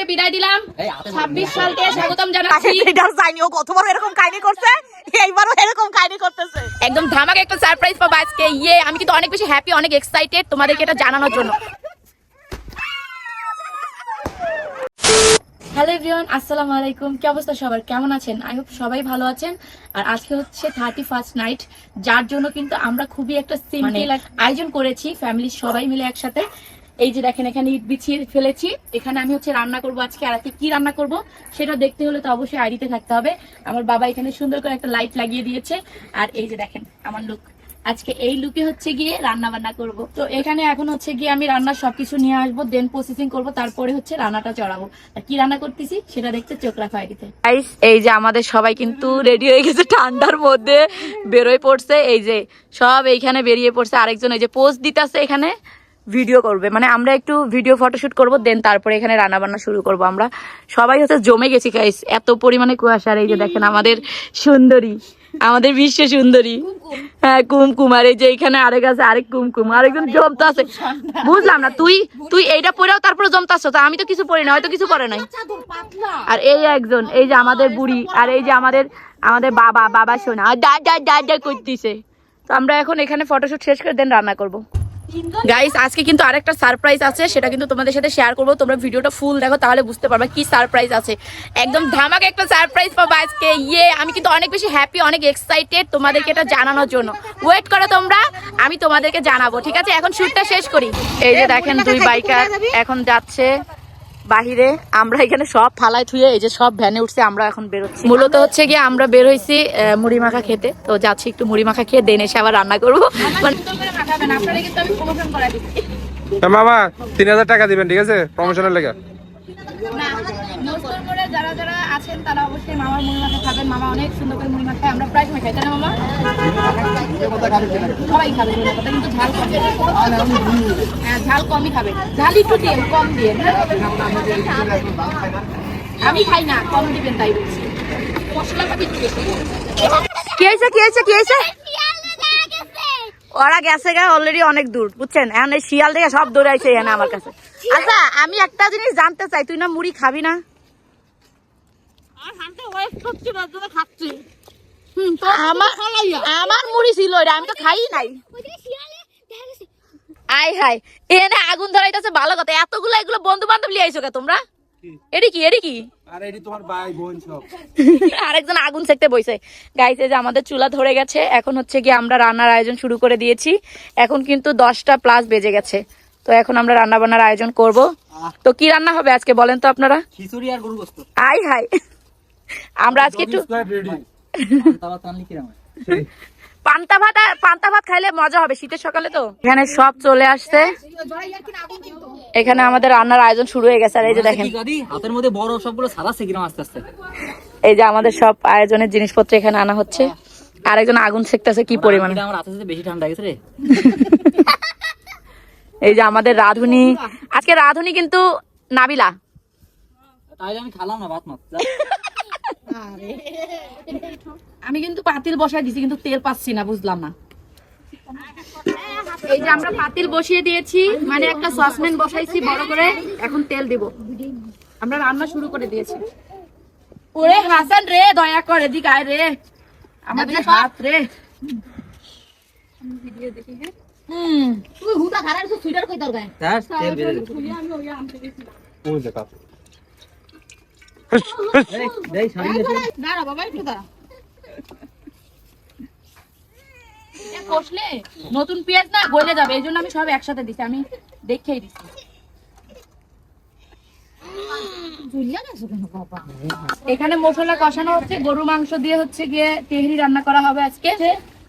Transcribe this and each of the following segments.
সবাইকে বিদায় দিলাম। 26 সালকে স্বাগতম জানাচ্ছি। এটার জানিও কতবার এরকম কাহিনী করছে, এইবারও এরকম কাহিনী করতেছে। একদম ধামাকা একটা সারপ্রাইজ পাবো আজকে। আমি কিন্তু অনেক বেশি হ্যাপি, অনেক এক্সাইটেড তোমাদেরকে এটা জানানোর জন্য। হ্যালো এভরিওয়ান, আসসালামু আলাইকুম। কি অবস্থা সবার, কেমন আছেন? আই হোপ সবাই ভালো আছেন। আর আজকে হচ্ছে 31st নাইট, যার জন্য কিন্তু আমরা খুবই একটা সিম্পল আয়োজন করেছি ফ্যামিলির সবাই মিলে একসাথে। এই যে দেখেন, এখানে ইট বিছিয়ে ফেলেছি। এখানে আমি হচ্ছে রান্না করব আজকে। আর আজকে কি রান্না করব সেটা দেখতে হলে তো অবশ্যই আইডিতে থাকতে হবে। আমার বাবা এখানে সুন্দর করে একটা লাইট লাগিয়ে দিয়েছে। আর এই যে দেখেন আমার লুক, আজকে এই লুকে হচ্ছে গিয়ে রান্না বান্না করব। তো এখানে এখন হচ্ছে গিয়ে আমি রান্নার সবকিছু নিয়ে আসবো, দেন প্রসেসিং করব, তারপরে হচ্ছে রান্নাটা চড়াবো। আর কি রান্না করতেছি সেটা দেখতে চোখ রাখো আইডিতে। এই যে আমাদের সবাই কিন্তু রেডি হয়ে গেছে, ঠান্ডার মধ্যে বেরোয় পড়ছে। এই যে সব এইখানে বেরিয়ে পড়ছে। আরেকজন এই যে পোস্ট দিতেছে, এখানে ভিডিও করবে, মানে আমরা একটু ভিডিও ফটোশুট করবো, দেন তারপরে এখানে রান্না বান্না শুরু করব। আমরা সবাই হচ্ছে জমে গেছি গাইস, এত পরিমাণে কুয়াশা। আর এই যে দেখেন আমাদের সুন্দরী, আমাদের বিশ্ব সুন্দরী, হ্যাঁ কুমকুম। আর এই যে এখানে আরেক আছে, আরেক কুমকুম, আরেকজন জমতে আছে। বুঝলাম না, তুই এইটা পরেও তারপরে জমতে আসছো, তা আমি তো কিছু পরি না, হয়তো কিছু পরে নাই। আর এই একজন, এই যে আমাদের বুড়ি, আর এই যে আমাদের বাবা শোনা ডা করতেছে। তো আমরা এখন এখানে ফটোশুট শেষ করে দেন রান্না করব। গাইস আজকে কিন্তু আরেকটা সারপ্রাইজ আছে, সেটা কিন্তু তোমাদের সাথে শেয়ার করবো। তোমরা ভিডিওটা ফুল দেখো, তাহলে বুঝতে পারবে কি সারপ্রাইজ আছে। একদম ধামাকা একটা সারপ্রাইজ পাবো আজকে। আমি কিন্তু অনেক বেশি হ্যাপি, অনেক এক্সাইটেড তোমাদেরকে এটা জানানোর জন্য। ওয়েট করো তোমরা, আমি তোমাদেরকে জানাবো, ঠিক আছে? এখন শুটটা শেষ করি। এই যে দেখেন দুই বাইকার এখন যাচ্ছে বাহিরে। আমরা এখানে সব ফালায় থুয়ে এই যে সব ভ্যানে উঠছে, আমরা এখন বেরোচ্ছি। মূলত হচ্ছে গিয়ে আমরা বের হয়েছি মুড়ি মাখা খেতে। তো যাচ্ছি একটু মুড়ি মাখা খেয়ে, দেন এসে আবার রান্না করবো। মামা 3000 টাকা দিবেন, ঠিক আছে? প্রমোশনের লেগে। যারা যারা আছেন তারা অবশ্যই মামার মুড়ি মাখা খাবেন। মামা অনেক সুন্দর করে মুড়ি মাখা, আমরা প্রায় সময় খাই, তাই না মামা? সবাই খাবে মুড়ি মাখাটা, কিন্তু ঝাল কম, ঝাল কমই খাবে। ঝাল একটু দিয়ে কম দিয়ে, আমি খাই না, কম দিবেন তাই বলছি। মশলা পাতি কি হয়েছে, কি হয়েছে, কি হয়েছে? ওরা গেছে গা অলরেডি অনেক দূর, বুঝছেন? এখন এই শিয়াল থেকে সব দৌড়াইছে এখানে আমার কাছে। আচ্ছা আমি একটা জিনিস জানতে চাই, তুই না মুড়ি খাবি না? আমার মুড়ি ছিল, আমি তো খাই নাই। আয় হাই, এখানে আগুন ধরাইতেছে, ভালো কথা। এতগুলো এগুলো বন্ধু বান্ধব লিয়ে আইছো কে তোমরা? এডি কি, এডি কি? আরে এডি তোমার ভাই বোন সব। আরেকজন আগুন সেকতে বইছে। গাইস এই যে আমাদের চুলা ধরে গেছে, এখন হচ্ছে কি আমরা রান্নার আয়োজন শুরু করে দিয়েছি। এখন কিন্তু 10টা প্লাস বেজে গেছে। তো এখন আমরা রান্না বান্নার আয়োজন করব। তো কি রান্না হবে আজকে বলেন তো আপনারা? খিচুড়ি আর গরু গোশত। আয় হাই, আমরা আজকে একটু পান্তা ভাত খাইলে মজা হবে শীতের সকালে। তো এখানে সব চলে আসছে, এখানে আমাদের রান্নার আয়োজন শুরু হয়ে গেছে। আর এই যে দেখেন হাতের মধ্যে বড় সবগুলো ছাড়াচ্ছে কিরকম আস্তে আস্তে। এই যে আমাদের সব আয়োজনের জিনিসপত্র এখানে আনা হচ্ছে। আরেকজন আগুন সেকতেছে কি পরিমাণ। আমার হাতে বেশি ঠান্ডা গেছে রে। এই যে আমাদের রাঁধুনি, আজকে রাঁধুনি কিন্তু নাবিলা। তাইলে আমি খালাম না ভাত মাছ। আমি কিন্তু পাতিল বসাই দিছি, কিন্তু তেল পাচ্ছি না, বুঝলাম না। এই যে আমরা পাতিল বসিয়ে দিয়েছি, মানে একটা সসপ্যান বসাইছি বড় করে, এখন তেল দিব। আমরা রান্না শুরু করে দিয়েছি। ওরে হাসান রে, দয়া করে দিক আয় রে, আমাদের হাত রে। তুই হুদা খারাপ তো সুইটার কই দরকার? হ্যাঁ তেল বেজে দে। ওই দেখা। এই সরি গেছে। দাঁড়া বাবা একটু দাঁড়া। কষলে নতুন পেঁয়াজ না গলে যাবে, এই জন্য আমি সব একসাথে দিছি, আমি দেখেই দিছি। এখানে মশলা কষানো হচ্ছে, গরু মাংস দিয়ে হচ্ছে গিয়ে তেহরি রান্না করা হবে আজকে।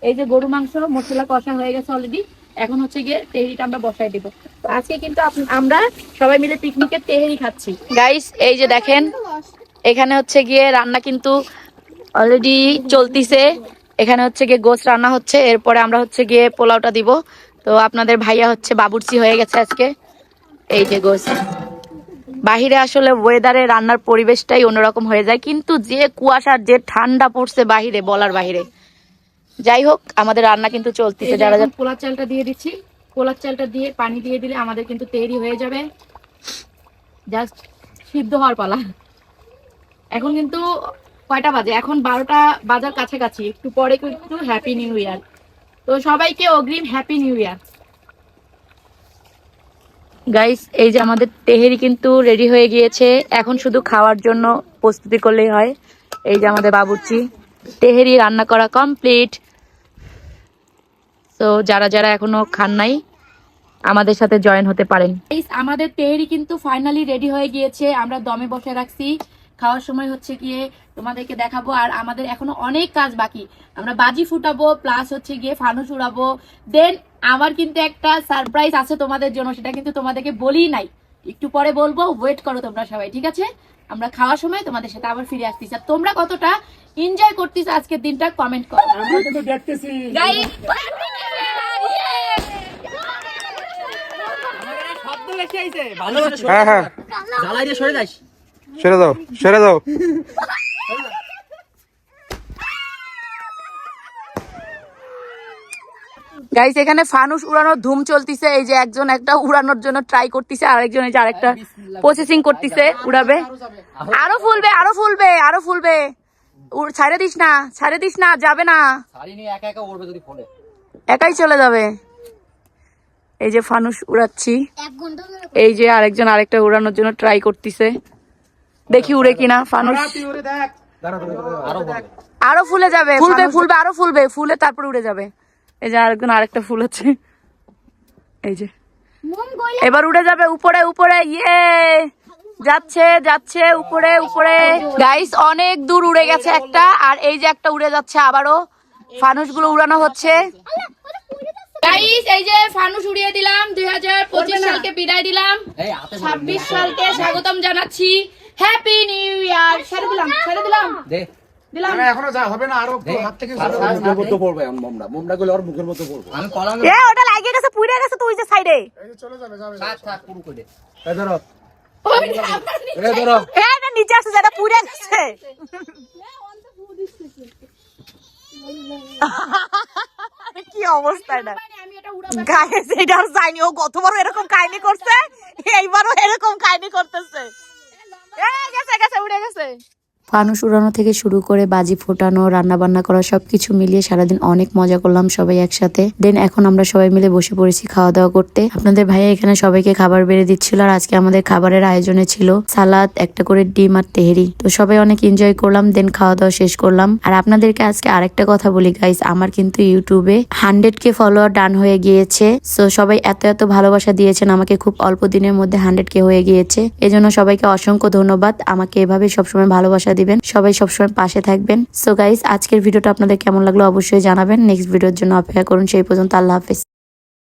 এই যে গরু মাংস মশলা কষা হয়ে গেছে অলরেডি, এখন হচ্ছে গিয়ে তেহরিটা আমরা বসাই দিব। তো আজকে কিন্তু আমরা সবাই মিলে পিকনিকের তেহরি খাচ্ছি গাইস। এই যে দেখেন এখানে হচ্ছে গিয়ে রান্না কিন্তু অলরেডি চলতিছে। এখানে হচ্ছে গিয়ে গোশ রান্না হচ্ছে, এরপরে আমরা হচ্ছে গিয়ে পোলাওটা দিব। তো আপনাদের ভাইয়া হচ্ছে বাবুর্চি হয়ে গেছে আজকে। এই যে গোশ, বাহিরে আসলে ওয়েদারে রান্নার পরিবেশটাই অন্যরকম হয়ে যায়, কিন্তু যে কুয়াশার যে ঠান্ডা পড়ছে বাহিরে বলার বাহিরে। যাই হোক আমাদের রান্না কিন্তু চলতেছে। যারা যারা পোলার চালটা দিয়ে দিচ্ছি, পোলার চালটা দিয়ে পানি দিয়ে দিলে আমাদের কিন্তু তৈরি হয়ে যাবে। জাস্ট সিদ্ধ হওয়ার পালা। এখন কিন্তু কয়টা বাজে? এখন 12টা বাজার কাছাকাছি। একটু পরে কিন্তু হ্যাপি নিউ ইয়ার। তো সবাইকে অগ্রিম হ্যাপি নিউ ইয়ার। গাইস, এই যে আমাদের তেহেরি কিন্তু রেডি হয়ে গিয়েছে। এখন শুধু খাওয়ার জন্য প্রস্তুতি করলেই হয়। এই যে আমাদের বাবুর্চি, তেহেরি রান্না করা কমপ্লিট। তো যারা যারা এখনো খান নাই আমাদের সাথে জয়েন হতে পারেন। আমাদের তেহেরি কিন্তু ফাইনালি রেডি হয়ে গিয়েছে। আমরা দমে বসে রাখছি, খাওয়ার সময় হচ্ছে গিয়ে তোমাদেরকে দেখাবো। আর আমাদের এখনো অনেক কাজ বাকি। আমরা বাজি ফুটাবো, প্লাস হচ্ছে গিয়ে ফানুস উড়াবো। দেন আমার কিন্তু একটা সারপ্রাইজ আছে তোমাদের জন্য, সেটা কিন্তু তোমাদেরকে বলি নাই, একটু পরে বলবো। ওয়েট করো তোমরা সবাই, ঠিক আছে? আমরা খাওয়ার সময় তোমাদের সাথে আবার ফিরে আসতেছি। আর তোমরা কতটা এনজয় করতেছো আজকের দিনটা কমেন্ট করো। হ্যাঁ হ্যাঁ, সরে দাও সরে দাও। গাইস, এখানে ফানুস উড়ানোর ধুম চলতিছে। এই যে একজন একটা উড়ানোর জন্য ট্রাই করতেছে, আরেকজন এই যে আরেকটা প্রসেসিং করতেছে, উড়াবে। আরো ফুলবে, আরো ফুলবে, আরো ফুলবে। ছাড়ে দিস না, ছাড়ে দিস না, যাবে না, একাই চলে যাবে। এই যে ফানুস উড়াচ্ছি, এই যে আরেকজন আরেকটা উড়ানোর জন্য ট্রাই করতেছে, দেখি উড়ে কিনা ফানুস। আরো ফুলে যাবে, ফুলবে ফুলবে, আরো ফুলবে, ফুলে তারপর উড়ে যাবে। এই যে আরেকজন আরেকটা ফুল আছে, এই যে এবার উড়ে যাবে উপরে উপরে। ইয়ে, যাচ্ছে যাচ্ছে উপরে উপরে। গাইস, অনেক দূর উড়ে গেছে একটা, আর এই যে একটা উড়ে যাচ্ছে আবারও। ফানুস গুলো উড়ানো হচ্ছে। গাইস, এই যে ফানুস উড়িয়ে দিলাম। 2025 সালকে বিদায় দিলাম, 26 সালকে স্বাগতম জানাচ্ছি। Happy new year. ছেড়ে দিলাম, ছেড়ে দিলাম, দিলাম। এখনো যা হবে না, আরো হাত থেকে মোমরা গুলো ওর মুখের মতো পড়বে। আমি কলা এ ওটা লাগিয়ে গেছে, পুড়ে গেছে, তুই যে সাইডে চলে যাবে থাক পুরো করে এই ধরো এ না নিচে আসছে, যেটা পুড়ে গেছে। কি অবস্থা এটা গাইস, এটা আর জানি। ও গতবারও এরকম কাহিনী করছে, এইবারও এরকম কাহিনী করতেছে। গেছে গেছে, উড়ে গেছে। ফানুস উড়ানো থেকে শুরু করে বাজি ফোটানো, রান্না বান্না করা, সবকিছু মিলিয়ে সারাদিন অনেক মজা করলাম সবাই একসাথে। দেন এখন আমরা সবাই মিলে বসে পড়েছি খাওয়া দাওয়া করতে। আপনাদের ভাইয়া এখানে সবাইকে খাবার বেড়ে দিচ্ছিল। আর আজকে আমাদের খাবারের আয়োজনে ছিল সালাদ, একটা করে ডিম আর তেহেরি। তো সবাই অনেক এনজয় করলাম, দেন খাওয়া দাওয়া শেষ করলাম। আর আপনাদেরকে আজকে আরেকটা কথা বলি গাইস, আমার কিন্তু ইউটিউবে 100K ফলোয়ার ডান হয়ে গিয়েছে। সো সবাই এত এত ভালোবাসা দিয়েছেন আমাকে, খুব অল্প দিনের মধ্যে 100K হয়ে গিয়েছে। এজন্য সবাইকে অসংখ্য ধন্যবাদ। আমাকে এভাবে সবসময় ভালোবাসা দিবেন, সবাই সবসময় পাশে থাকবেন। সো গাইস, আজকের ভিডিওটা আপনাদের কেমন লাগলো অবশ্যই জানাবেন। নেক্সট ভিডিওর জন্য অপেক্ষা করুন। সেই পর্যন্ত আল্লাহ হাফেজ।